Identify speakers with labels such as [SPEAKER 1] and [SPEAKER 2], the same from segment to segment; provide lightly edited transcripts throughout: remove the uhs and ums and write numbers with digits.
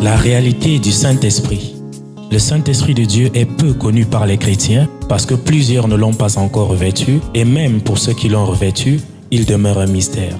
[SPEAKER 1] La réalité du Saint-Esprit. Le Saint-Esprit de Dieu est peu connu par les chrétiens parce que plusieurs ne l'ont pas encore revêtu et même pour ceux qui l'ont revêtu, il demeure un mystère.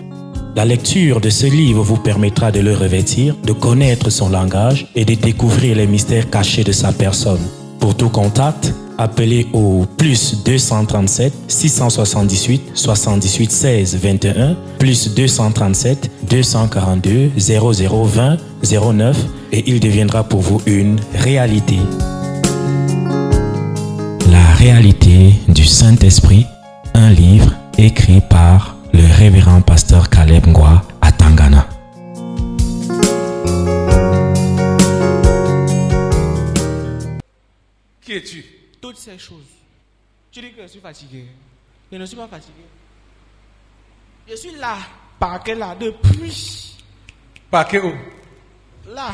[SPEAKER 1] La lecture de ce livre vous permettra de le revêtir, de connaître son langage et de découvrir les mystères cachés de sa personne. Pour tout contact, appelez au plus 237 678 78 16 21 plus 237 242 0020 09 et il deviendra pour vous une réalité. La réalité du Saint-Esprit, un livre écrit par le révérend pasteur Caleb Ngwa à Tangana.
[SPEAKER 2] Qui es-tu?
[SPEAKER 3] Toutes ces choses. Tu dis que je suis fatigué. Je ne suis pas fatigué. Je suis là, parqué là, depuis.
[SPEAKER 2] Parqué où?
[SPEAKER 3] Là.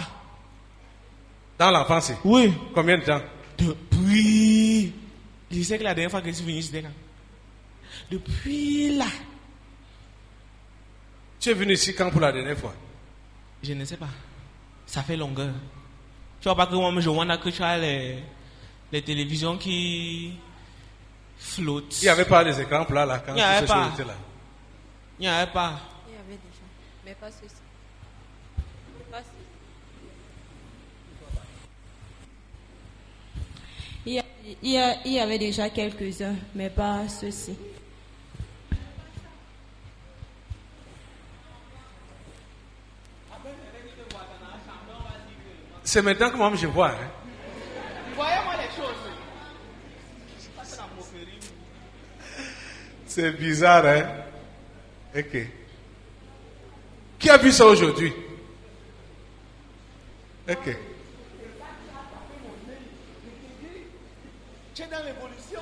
[SPEAKER 2] Dans l'enfance?
[SPEAKER 3] Oui.
[SPEAKER 2] Combien de temps?
[SPEAKER 3] Depuis. Je sais que la dernière fois que je suis venu, c'était quand? Depuis là.
[SPEAKER 2] Tu es venu ici quand pour la dernière fois?
[SPEAKER 3] Je ne sais pas. Ça fait longueur. Tu vois pas que moi, je vois que tu as les télévisions qui flottent.
[SPEAKER 2] Il n'y avait pas des écrans plats là quand
[SPEAKER 3] Il n'y avait
[SPEAKER 2] ces
[SPEAKER 3] pas.
[SPEAKER 2] choses étaient là.
[SPEAKER 3] Il n'y avait pas.
[SPEAKER 4] Il y avait déjà, mais pas ceci. Pas ceci. Il y avait déjà quelques-uns, mais pas ceci.
[SPEAKER 2] C'est maintenant que moi je vois. Hein?
[SPEAKER 3] Voyez-moi les choses.
[SPEAKER 2] C'est bizarre, hein? Ok. Qui a vu ça aujourd'hui? Ok.
[SPEAKER 3] Tu es dans l'évolution.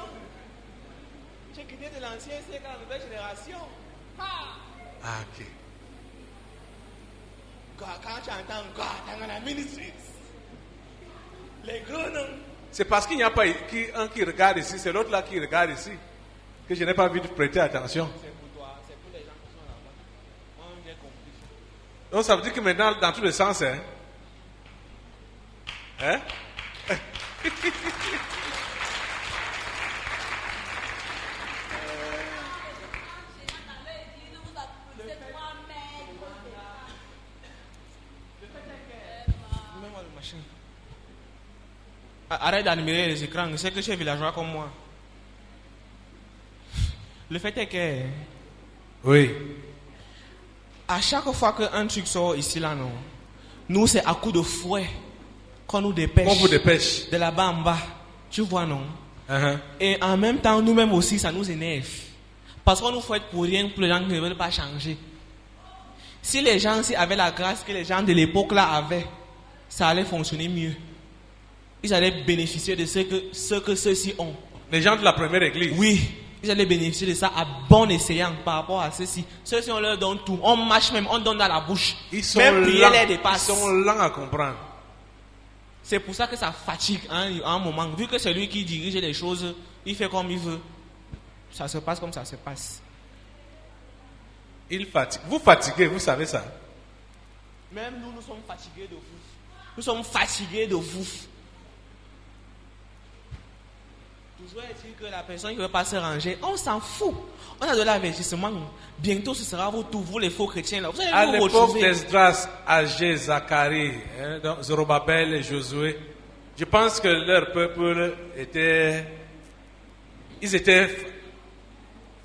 [SPEAKER 3] Tu es quitté de l'ancien siècle à la nouvelle génération.
[SPEAKER 2] Ah, ok.
[SPEAKER 3] Quand tu entends Tangana Ministries, les gros noms.
[SPEAKER 2] C'est parce qu'il n'y a pas un qui regarde ici, c'est l'autre là qui regarde ici, que je n'ai pas vu de prêter attention.
[SPEAKER 3] C'est pour toi, c'est pour les gens qui sont là-bas. Moi, j'ai compris.
[SPEAKER 2] Donc ça veut dire que maintenant, dans tous les sens, hein? Hein?
[SPEAKER 3] Mets-moi le machin. Arrête d'admirer les écrans, je sais que tu es villageois comme moi. Le fait est que,
[SPEAKER 2] Oui.
[SPEAKER 3] à chaque fois qu'un truc sort ici, là, non, nous, c'est à coup de fouet qu'on nous dépêche.
[SPEAKER 2] On vous dépêche.
[SPEAKER 3] De là-bas en bas. Tu vois, non?
[SPEAKER 2] Uh-huh.
[SPEAKER 3] Et en même temps, nous-mêmes aussi, ça nous énerve. Parce qu'on nous fouette pour rien, pour les gens qui ne veulent pas changer. Si les gens aussi avaient la grâce que les gens de l'époque là avaient, ça allait fonctionner mieux. Ils allaient bénéficier de ce que ceux-ci ont.
[SPEAKER 2] Les gens de la première église.
[SPEAKER 3] Oui, ils allaient bénéficier de ça à bon escient par rapport à ceux-ci. Ceux-ci, on leur donne tout. On mâche même, on donne dans la bouche.
[SPEAKER 2] Ils sont
[SPEAKER 3] même prier
[SPEAKER 2] lents.
[SPEAKER 3] les dépasse.
[SPEAKER 2] Ils sont lents à comprendre.
[SPEAKER 3] C'est pour ça que ça fatigue hein, à un moment. Vu que c'est lui qui dirige les choses, il fait comme il veut. Ça se passe comme ça se passe.
[SPEAKER 2] Il fatigue. Vous fatiguez, vous savez ça.
[SPEAKER 3] Même nous, nous sommes fatigués de vous. Nous sommes fatigués de vous. Toujours est-il que la personne qui ne veut pas se ranger, on s'en fout. On a de l'avertissement. Bientôt, ce sera vous tous, vous les faux chrétiens. Là. Vous allez
[SPEAKER 2] À
[SPEAKER 3] vous
[SPEAKER 2] l'époque
[SPEAKER 3] retrouver.
[SPEAKER 2] d'Esdras, Agé, Zacharie, donc Zorobabel et Josué, je pense que leur peuple était... Ils étaient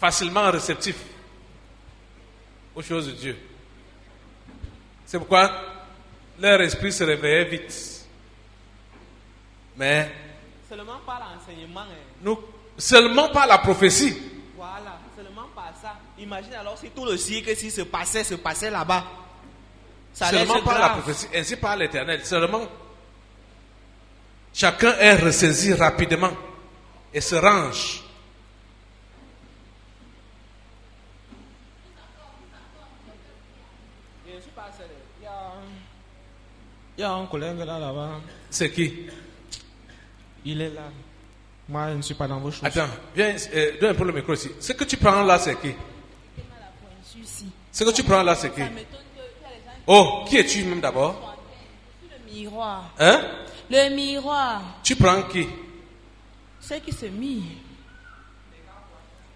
[SPEAKER 2] facilement réceptifs aux choses de Dieu. C'est pourquoi leur esprit se réveillait vite. Mais
[SPEAKER 3] Seulement par l'enseignement. Hein.
[SPEAKER 2] nous, seulement par la prophétie.
[SPEAKER 3] Voilà, seulement par ça. Imagine alors si tout le cycle s'il se passait là-bas. Ça allait
[SPEAKER 2] Seulement
[SPEAKER 3] être
[SPEAKER 2] par la
[SPEAKER 3] grave.
[SPEAKER 2] prophétie, ainsi par l'Éternel. Seulement, chacun est ressaisi rapidement et se range.
[SPEAKER 3] Je suis pas seul. Il y a un collègue là-bas.
[SPEAKER 2] C'est qui?
[SPEAKER 3] Il est là. Moi, je ne suis pas dans vos choses.
[SPEAKER 2] Attends, viens, donne un peu le micro ici. Ce que tu prends là, c'est qui? Ce que tu prends là, c'est qui? Oh, qui es-tu même d'abord?
[SPEAKER 4] Miroir.
[SPEAKER 2] Hein?
[SPEAKER 4] Le miroir.
[SPEAKER 2] Tu prends qui?
[SPEAKER 4] Ceux qui se mirent.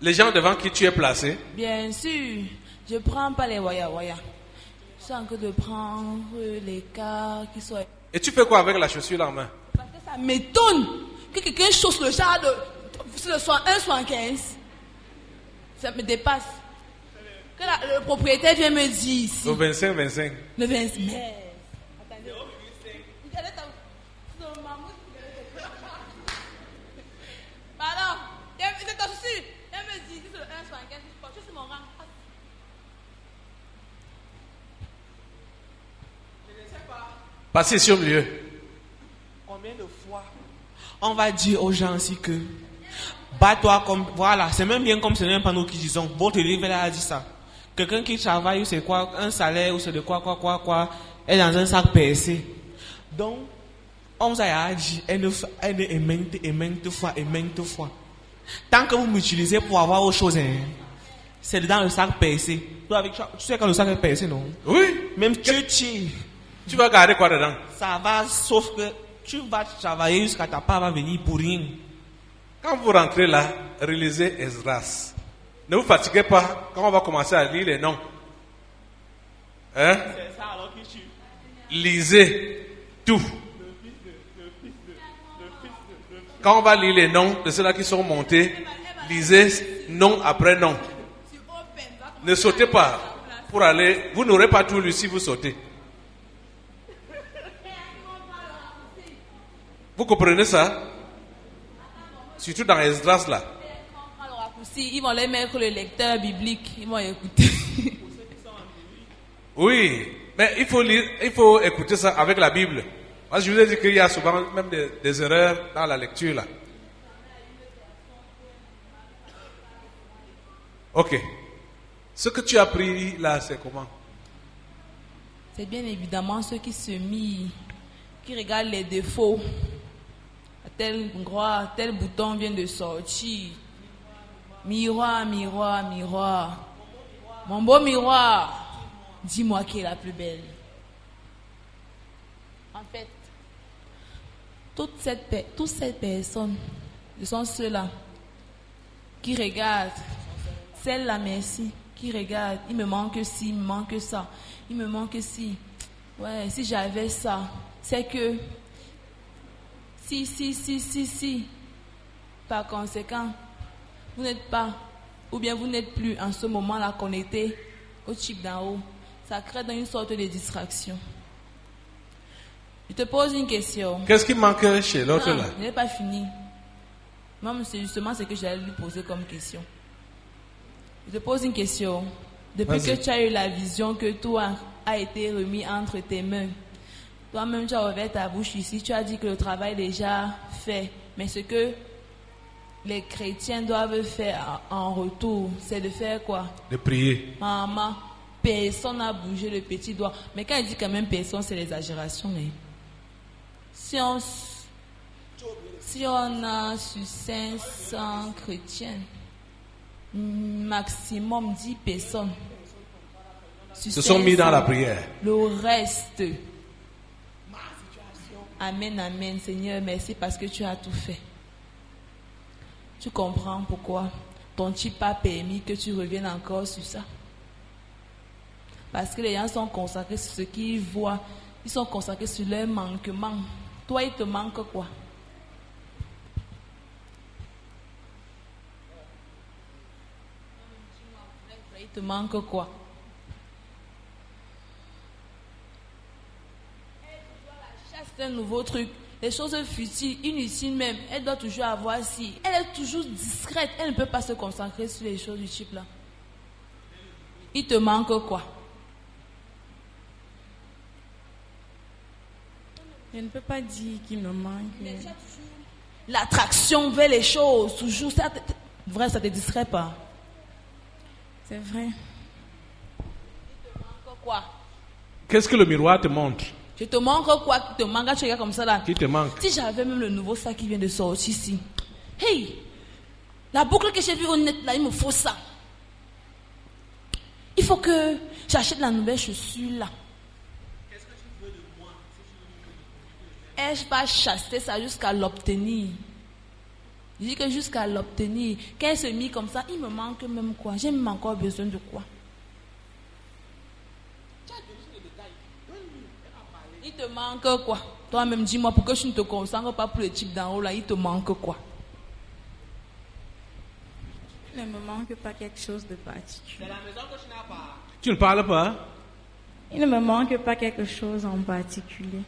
[SPEAKER 2] Les gens devant qui tu es placé?
[SPEAKER 4] Bien sûr. Je prends pas les waya. Je suis en train de prendre les cas qui sont...
[SPEAKER 2] Et tu fais quoi avec la chaussure en main?
[SPEAKER 4] Parce que ça m'étonne que quelqu'un chausse le genre de 1,75. Ça me dépasse. Que le propriétaire vient me dire ici.
[SPEAKER 2] Au 25.
[SPEAKER 4] Le 25. Mais... Attendez. Pardon. C'est ton souci. Elle me dit que c'est le 1,75. Je suis mon rang.
[SPEAKER 2] Passez sur le lieu.
[SPEAKER 3] Combien de fois on va dire aux gens ainsi que bats-toi comme... Voilà, c'est même bien comme ce n'est pas nous qui disons. Votre livre là a dit ça. Quelqu'un qui travaille, c'est quoi? Un salaire ou c'est de quoi est dans un sac percé. Donc, on vous a dit, et maintes fois. Tant que vous m'utilisez pour avoir autre chose, hein, c'est dans le sac percé. Tu sais quand le sac est percé, non?
[SPEAKER 2] Oui.
[SPEAKER 3] Même tu
[SPEAKER 2] vas garder quoi dedans?
[SPEAKER 3] Ça va, sauf que tu vas travailler jusqu'à ta part va venir pour rien.
[SPEAKER 2] Quand vous rentrez là, relisez Esdras. Ne vous fatiguez pas quand on va commencer à lire les noms. Hein?
[SPEAKER 3] C'est ça alors que tu...
[SPEAKER 2] Lisez tout. Quand on va lire les noms de ceux-là qui sont montés, lisez nom après nom. Ne sautez pas pour aller... Vous n'aurez pas tout lu si vous sautez. Vous comprenez ça? Surtout dans Esdras là.
[SPEAKER 4] Ils vont les mettre le lecteur biblique. Ils vont écouter.
[SPEAKER 2] Oui, mais il faut écouter ça avec la Bible. Moi, je vous ai dit qu'il y a souvent même des erreurs dans la lecture là. Ok. Ce que tu as pris là, c'est comment?
[SPEAKER 4] C'est bien évidemment ceux qui se mirent, qui regardent les défauts. Tel bouton vient de sortir. Miroir. Mon beau miroir, dis-moi qui est la plus belle. En fait, toutes ces personnes, ce sont ceux-là qui regardent. Celle-là, merci, qui regarde. Il me manque ci, il me manque ça. Il me manque ci. Ouais, si j'avais ça, c'est que... Si. Par conséquent, vous n'êtes pas, ou bien vous n'êtes plus en ce moment-là connecté au chip d'en haut. Ça crée dans une sorte de distraction. Je te pose une question.
[SPEAKER 2] Qu'est-ce qui manque chez l'autre là?
[SPEAKER 4] Je n'ai pas fini. Même c'est justement ce que j'allais lui poser comme question. Je te pose une question. Depuis que tu as eu la vision que tout a été remis entre tes mains, toi-même, tu as ouvert ta bouche ici, tu as dit que le travail est déjà fait. Mais ce que les chrétiens doivent faire en retour, c'est de faire quoi? De
[SPEAKER 2] prier.
[SPEAKER 4] Maman, personne n'a bougé le petit doigt. Mais quand il dit quand même personne, c'est l'exagération. Hein. Si on a sur 500 chrétiens, maximum 10 personnes
[SPEAKER 2] se sont mis dans la prière.
[SPEAKER 4] Le reste... Amen, Seigneur, merci parce que tu as tout fait. Tu comprends pourquoi ton type a permis que tu reviennes encore sur ça. Parce que les gens sont consacrés sur ce qu'ils voient. Ils sont consacrés sur leur manquement. Toi, il te manque quoi? Il te manque quoi? C'est un nouveau truc. Les choses futiles, inutiles même, elle doit toujours avoir si. Elle est toujours discrète. Elle ne peut pas se concentrer sur les choses du type là. Il te manque quoi?
[SPEAKER 5] Je ne peux pas dire qu'il me manque.
[SPEAKER 4] L'attraction vers les choses, toujours. Ça te distrait pas?
[SPEAKER 5] C'est vrai.
[SPEAKER 4] Il te manque quoi?
[SPEAKER 2] Qu'est-ce que le miroir te montre?
[SPEAKER 4] Je te manque quoi qui te manque? Tu regardes comme ça là.
[SPEAKER 2] Qui te manque?
[SPEAKER 4] Si j'avais même le nouveau sac qui vient de sortir ici. Hey! La boucle que j'ai vue au net là, il me faut ça. Il faut que j'achète la nouvelle chaussure là.
[SPEAKER 3] Qu'est-ce que tu veux de moi?
[SPEAKER 4] elle va chasser ça jusqu'à l'obtenir. Je dis que jusqu'à l'obtenir, quand elle se mit comme ça, il me manque même quoi? J'ai même encore besoin de quoi? Il te manque quoi? Toi-même, dis-moi, pourquoi tu ne te concentres pas pour le type d'en haut là? Il te manque quoi?
[SPEAKER 5] Il ne me manque pas quelque chose de particulier.
[SPEAKER 2] Tu ne parles pas?
[SPEAKER 5] Il ne me manque pas quelque chose en particulier.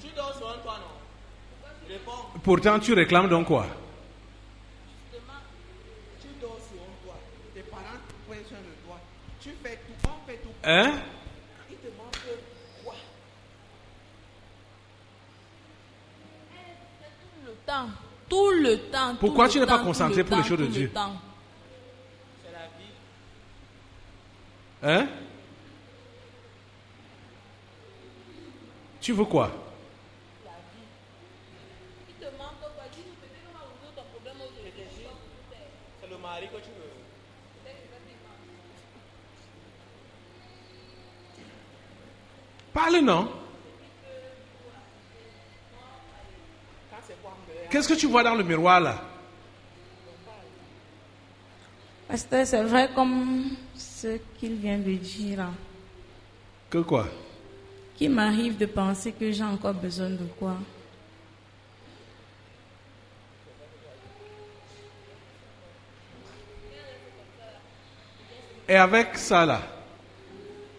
[SPEAKER 2] Pourtant, tu réclames donc quoi?
[SPEAKER 3] Tu dors sur toi. Tes parents prennent soin de toi. Tu fais tout, on fait tout.
[SPEAKER 2] Hein?
[SPEAKER 3] Il te manque quoi?
[SPEAKER 4] Tout le temps.
[SPEAKER 2] Pourquoi
[SPEAKER 4] tout
[SPEAKER 2] tu
[SPEAKER 4] le
[SPEAKER 2] n'es pas
[SPEAKER 4] temps,
[SPEAKER 2] concentré
[SPEAKER 4] tout le
[SPEAKER 2] pour les
[SPEAKER 4] temps,
[SPEAKER 2] choses de
[SPEAKER 4] tout le
[SPEAKER 2] Dieu?
[SPEAKER 4] temps.
[SPEAKER 3] C'est la vie.
[SPEAKER 2] Hein? Tu veux quoi?
[SPEAKER 4] Il te manque quoi? Dis-nous peut-être qu'on va résoudre ton problème aujourd'hui.
[SPEAKER 3] C'est le mari que tu veux.
[SPEAKER 2] Parle, non?
[SPEAKER 3] Quand c'est quoi en dehors?
[SPEAKER 2] Qu'est-ce que tu vois dans le miroir là?
[SPEAKER 5] Pasteur, c'est vrai comme ce qu'il vient de dire, là,
[SPEAKER 2] Que quoi?
[SPEAKER 5] qu'il m'arrive de penser que j'ai encore besoin de quoi.
[SPEAKER 2] Et avec ça là,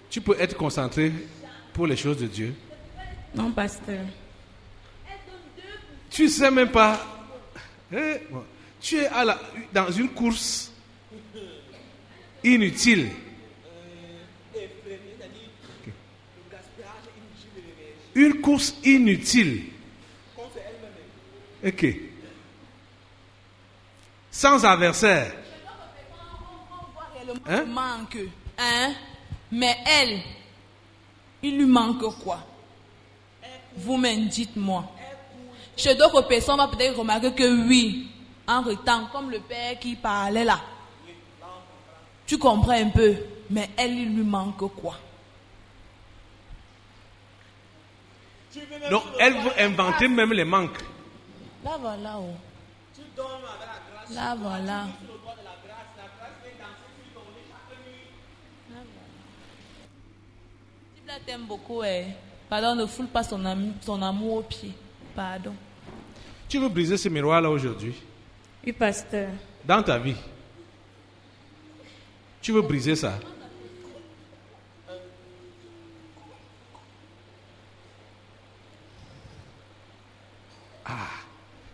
[SPEAKER 2] tu peux être concentré pour les choses de Dieu.
[SPEAKER 5] Non, pasteur.
[SPEAKER 2] Tu sais même pas. Bon, tu es dans une course inutile. Une course inutile. Ok. Sans adversaire.
[SPEAKER 4] Il manque. Hein? Mais elle, il lui manque quoi? Vous-même, dites-moi. Chez d'autres personnes, on va peut-être remarquer que oui, en retard, comme le père qui parlait là. Tu comprends un peu, mais elle, il lui manque quoi?
[SPEAKER 2] Donc, elle veut inventer même les manques.
[SPEAKER 4] Là, voilà. Oh. Là, voilà. Si là t'aimes beaucoup, pardon, ne foule pas son amour au pied. Pardon.
[SPEAKER 2] Tu veux briser ce miroir là aujourd'hui?
[SPEAKER 5] Oui, pasteur.
[SPEAKER 2] Dans ta vie. Tu veux briser ça?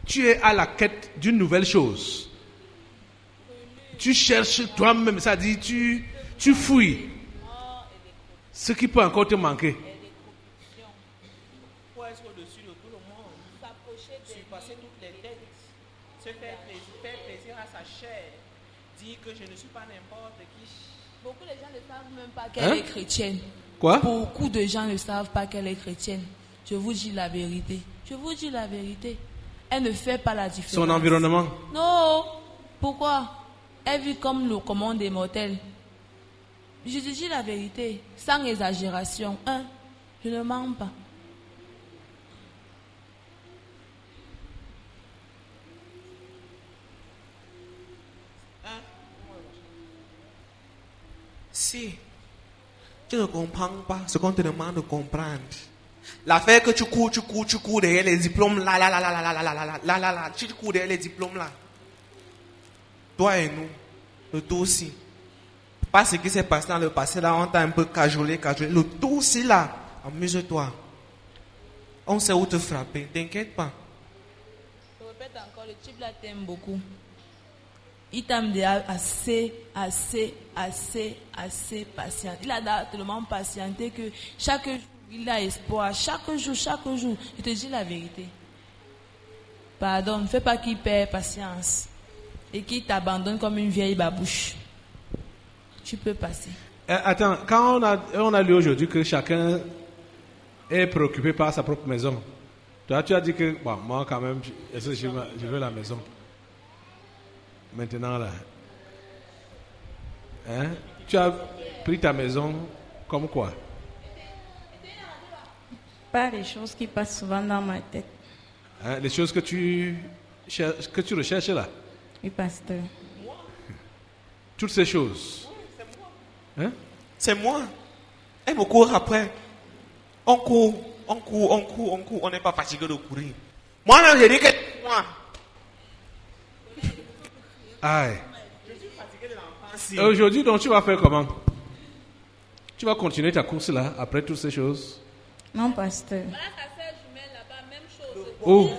[SPEAKER 2] Tu es à la quête d'une nouvelle chose. Tu cherches toi-même, ça dit, tu fouilles ce qui peut encore te manquer.
[SPEAKER 3] Pour être au-dessus de tout le monde, surpasser toutes les têtes, se faire plaisir à sa chair, dire que je ne suis pas n'importe qui.
[SPEAKER 4] Beaucoup de gens ne savent même pas qu'elle est chrétienne.
[SPEAKER 2] Quoi?
[SPEAKER 4] Beaucoup de gens ne savent pas qu'elle est chrétienne. Je vous dis la vérité. Je vous dis la vérité. Elle ne fait pas la différence.
[SPEAKER 2] Son environnement.
[SPEAKER 4] Non. Pourquoi? Elle vit comme le commun des mortels. Je te dis la vérité, sans exagération. Je ne mens pas.
[SPEAKER 3] Si tu ne comprends pas ce qu'on te demande de comprendre, l'affaire que tu cours derrière les diplômes là, tu cours derrière les diplômes là. Toi et nous, le tout aussi. Pas ce qui s'est passé dans le passé là, on t'a un peu cajolé. Le tout aussi là, amuse-toi. On sait où te frapper, t'inquiète pas.
[SPEAKER 4] Je répète encore, le type là t'aime beaucoup. Il t'aime déjà assez patient. Il a tellement patienté que chaque jour, il a espoir. Chaque jour. Je te dis la vérité. Pardon, ne fais pas qu'il perd patience. Et qu'il t'abandonne comme une vieille babouche. Tu peux passer.
[SPEAKER 2] Attends, quand on a lu aujourd'hui que chacun est préoccupé par sa propre maison, toi tu as dit que bon, moi quand même, je veux la maison. Maintenant là, hein? Tu as pris ta maison comme quoi?
[SPEAKER 5] Pas les choses qui passent souvent dans ma tête.
[SPEAKER 2] Hein, les choses que tu recherches là.
[SPEAKER 5] Oui, pasteur.
[SPEAKER 2] Toutes ces choses. Hein?
[SPEAKER 3] C'est moi. Elle me court après. On court. On n'est pas fatigué de courir. Moi-même, je dis que c'est moi.
[SPEAKER 2] Aïe.
[SPEAKER 3] Si.
[SPEAKER 2] Et aujourd'hui, donc, tu vas faire comment? Tu vas continuer ta course là, après toutes ces choses?
[SPEAKER 5] Non, pasteur.
[SPEAKER 4] Voilà ta sœur jumelle là-bas, même chose.
[SPEAKER 2] Oh,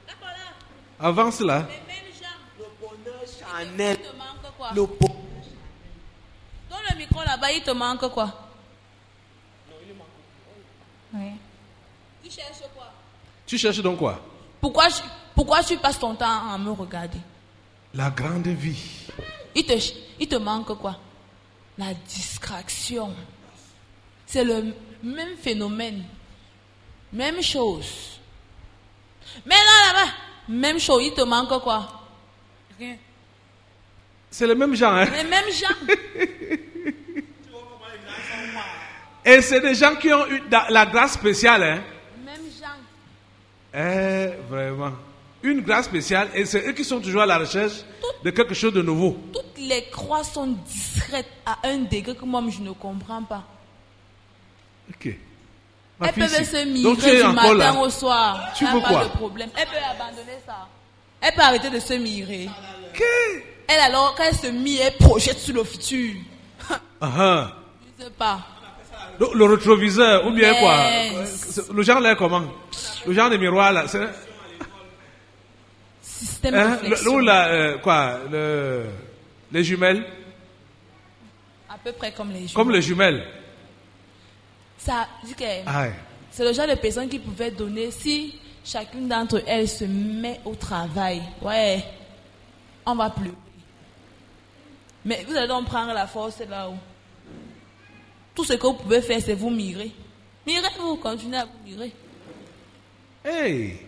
[SPEAKER 4] D'accord là,
[SPEAKER 2] avance là.
[SPEAKER 4] les mêmes gens.
[SPEAKER 3] Le bonheur Chanel.
[SPEAKER 4] Il te manque quoi?
[SPEAKER 3] Le bonheur.
[SPEAKER 4] Dans le micro là-bas, il te manque quoi?
[SPEAKER 5] Oui.
[SPEAKER 4] Tu cherches quoi?
[SPEAKER 2] Tu cherches donc quoi?
[SPEAKER 4] Pourquoi tu passes ton temps à me regarder?
[SPEAKER 2] La grande vie.
[SPEAKER 4] Il te manque quoi? La distraction. C'est le même phénomène. Même chose. Mais là-bas, même chose, il te manque quoi? Rien.
[SPEAKER 2] C'est le même genre, hein?
[SPEAKER 4] Les mêmes gens.
[SPEAKER 2] Et c'est des gens qui ont eu la grâce spéciale, hein?
[SPEAKER 4] Même gens.
[SPEAKER 2] Vraiment. Une grâce spéciale, et c'est eux qui sont toujours à la recherche de quelque chose de nouveau.
[SPEAKER 4] Toutes les croix sont discrètes à un degré que moi je ne comprends pas.
[SPEAKER 2] Ok. Ma
[SPEAKER 4] Elles
[SPEAKER 2] fille,
[SPEAKER 4] peuvent
[SPEAKER 2] si.
[SPEAKER 4] se
[SPEAKER 2] Donc tu
[SPEAKER 4] mirer
[SPEAKER 2] es
[SPEAKER 4] du
[SPEAKER 2] encore
[SPEAKER 4] matin
[SPEAKER 2] là.
[SPEAKER 4] au soir.
[SPEAKER 2] Tu
[SPEAKER 4] Y a
[SPEAKER 2] veux
[SPEAKER 4] pas
[SPEAKER 2] quoi?
[SPEAKER 4] de problème. Elle peut abandonner ça. Elle peut arrêter de se mirer.
[SPEAKER 2] Ok.
[SPEAKER 4] Elle alors, quand elle se mire, elle projette sur le futur.
[SPEAKER 2] Ah,
[SPEAKER 4] Je sais pas.
[SPEAKER 2] le rétroviseur, ou bien
[SPEAKER 4] Yes.
[SPEAKER 2] quoi? Le genre là, comment? Le genre des miroirs là. C'est,
[SPEAKER 4] Système de
[SPEAKER 2] hein?
[SPEAKER 4] réflexion.
[SPEAKER 2] Ou là, quoi? Les jumelles?
[SPEAKER 4] À peu près comme les gens.
[SPEAKER 2] Comme les jumelles.
[SPEAKER 4] Ça dit que
[SPEAKER 2] Aïe.
[SPEAKER 4] c'est le genre de personnes qui pouvaient donner si chacune d'entre elles se met au travail. Ouais, on va pleurer. Mais vous allez donc prendre la force là-haut. Tout ce que vous pouvez faire, c'est vous mirer. Mirez-vous, continuez à vous mirer.
[SPEAKER 2] Hey.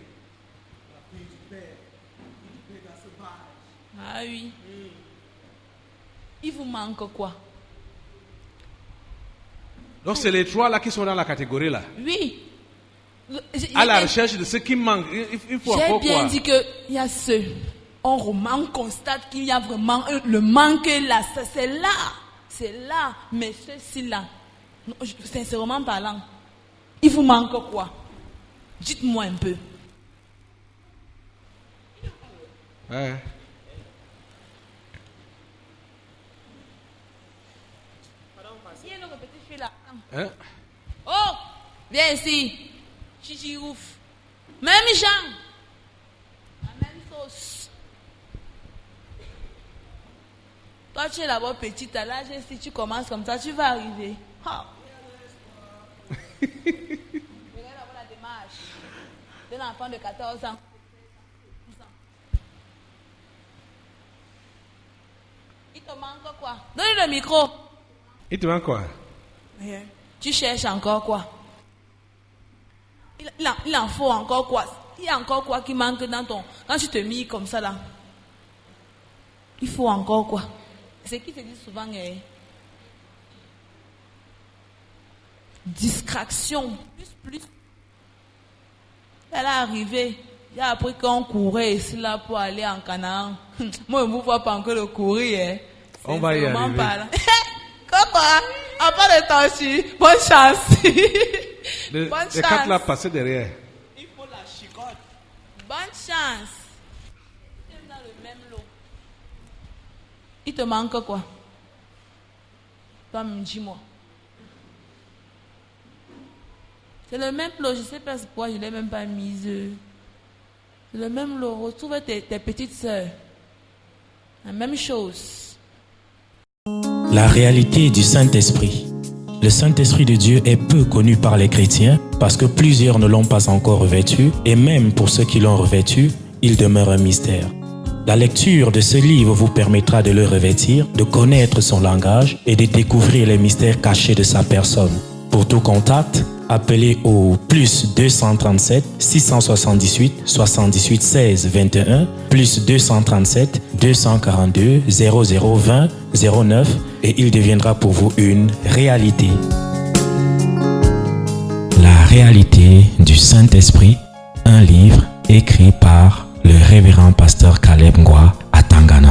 [SPEAKER 4] Ah oui. Il vous manque quoi?
[SPEAKER 2] Donc c'est les trois là qui sont dans la catégorie là.
[SPEAKER 4] Oui.
[SPEAKER 2] À la recherche de ce qui manque. Il faut
[SPEAKER 4] J'ai
[SPEAKER 2] encore
[SPEAKER 4] bien
[SPEAKER 2] quoi?
[SPEAKER 4] dit qu'il y a on constate qu'il y a vraiment le manque là. C'est là. C'est là. Mais ceci là, sincèrement parlant, il vous manque quoi? Dites-moi un peu.
[SPEAKER 2] Ouais.
[SPEAKER 4] Il y a une petite fille là.
[SPEAKER 2] Hein?
[SPEAKER 4] Oh, viens ici. Chichi ouf. Même Jean. La même sauce. Toi, tu es d'abord petite. À l'âge, si tu commences comme ça, tu vas arriver. Ha. Regarde d'abord la démarche d'un enfant de 14 ans. Il te manque quoi? Donne-lui le micro.
[SPEAKER 2] Il te manque quoi?
[SPEAKER 4] Rien. Tu cherches encore quoi? Il en faut encore quoi? Il y a encore quoi qui manque dans ton... Quand tu te mis comme ça là, il faut encore quoi? C'est ce qui se dit souvent, distraction, plus. Elle est arrivée, il a appris qu'on courait ici là pour aller en Canaan. Moi, je ne vous vois pas encore le courir.
[SPEAKER 2] On va y arriver.
[SPEAKER 4] Comment? À part le temps, bonne chance.
[SPEAKER 2] Les
[SPEAKER 4] Bonne
[SPEAKER 2] quatre
[SPEAKER 4] chance.
[SPEAKER 2] là passaient derrière.
[SPEAKER 3] Il faut la chicotte.
[SPEAKER 4] Bonne chance. Tu es dans le même lot. Il te manque quoi? Toi, dis-moi. C'est le même lot. Je ne sais pas pourquoi je ne l'ai même pas mise. C'est le même lot. Retrouve tes petites sœurs. La même chose.
[SPEAKER 1] La réalité du Saint-Esprit. Le Saint-Esprit de Dieu est peu connu par les chrétiens parce que plusieurs ne l'ont pas encore revêtu et même pour ceux qui l'ont revêtu, il demeure un mystère. La lecture de ce livre vous permettra de le revêtir, de connaître son langage et de découvrir les mystères cachés de sa personne. Pour tout contact, appelez au plus 237 678 78 16 21 plus 237 242 0020 09 et il deviendra pour vous une réalité. La réalité du Saint-Esprit, un livre écrit par le révérend pasteur Caleb Ngwa à Tangana.